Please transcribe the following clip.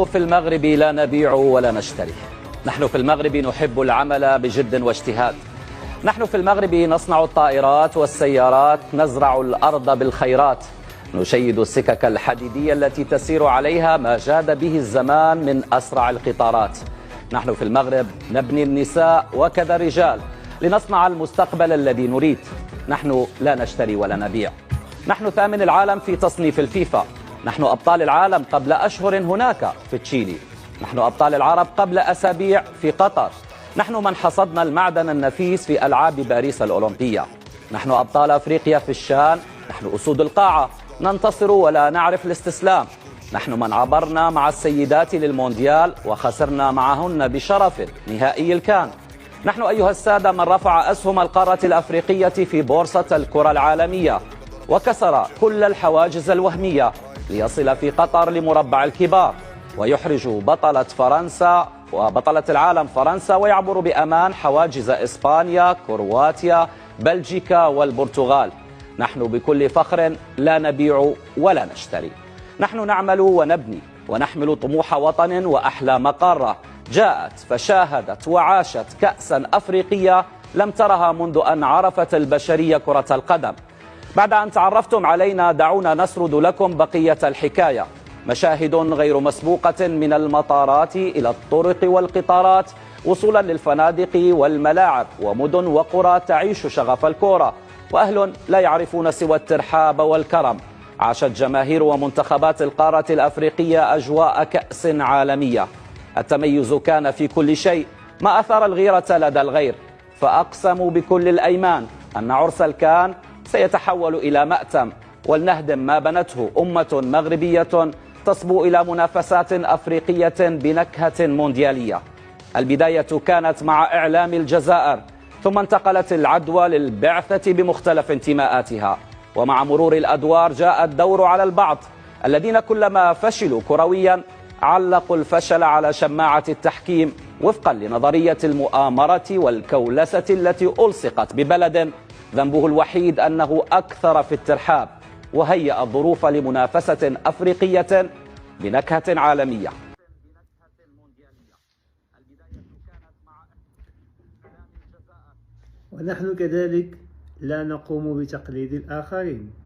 نحن في المغرب لا نبيع ولا نشتري. نحن في المغرب نحب العمل بجد واجتهاد. نحن في المغرب نصنع الطائرات والسيارات، نزرع الأرض بالخيرات، نشيد السكك الحديدية التي تسير عليها ما جاد به الزمان من أسرع القطارات. نحن في المغرب نبني النساء وكذا الرجال لنصنع المستقبل الذي نريد. نحن لا نشتري ولا نبيع. نحن ثامن العالم في تصنيف الفيفا. نحن أبطال العالم قبل أشهر هناك في تشيلي. نحن أبطال العرب قبل أسابيع في قطر. نحن من حصدنا المعدن النفيس في ألعاب باريس الأولمبية. نحن أبطال أفريقيا في الشان. نحن أسود القاعة، ننتصر ولا نعرف الاستسلام. نحن من عبرنا مع السيدات للمونديال وخسرنا معهن بشرف نهائي الكان. نحن أيها السادة من رفع أسهم القارة الأفريقية في بورصة الكرة العالمية وكسر كل الحواجز الوهمية ليصل في قطر لمربع الكبار ويحرج بطلة فرنسا وبطلة العالم فرنسا ويعبر بأمان حواجز إسبانيا، كرواتيا، بلجيكا والبرتغال. نحن بكل فخر لا نبيع ولا نشتري. نحن نعمل ونبني ونحمل طموح وطن وأحلام قارة جاءت فشاهدت وعاشت كأسا أفريقية لم ترها منذ أن عرفت البشرية كرة القدم. بعد أن تعرفتم علينا دعونا نسرد لكم بقية الحكاية. مشاهد غير مسبوقة من المطارات إلى الطرق والقطارات وصولا للفنادق والملاعب ومدن وقرى تعيش شغف الكرة وأهل لا يعرفون سوى الترحاب والكرم. عاشت جماهير ومنتخبات القارة الأفريقية أجواء كأس عالمية. التميز كان في كل شيء، ما أثار الغيرة لدى الغير، فأقسموا بكل الأيمان أن عرس الكان سيتحول إلى مأتم ولنهدم ما بنته أمة مغربية تصبو إلى منافسات أفريقية بنكهة مونديالية. البداية كانت مع إعلام الجزائر، ثم انتقلت العدوى للبعثة بمختلف انتماءاتها، ومع مرور الأدوار جاء الدور على البعض الذين كلما فشلوا كرويا علقوا الفشل على شماعة التحكيم وفقا لنظرية المؤامرة والكولسة التي ألصقت ببلد ذنبه الوحيد أنه أكثر في الترحاب وهيأ الظروف لمنافسة أفريقية بنكهة عالمية. ونحن كذلك لا نقوم بتقليد الآخرين.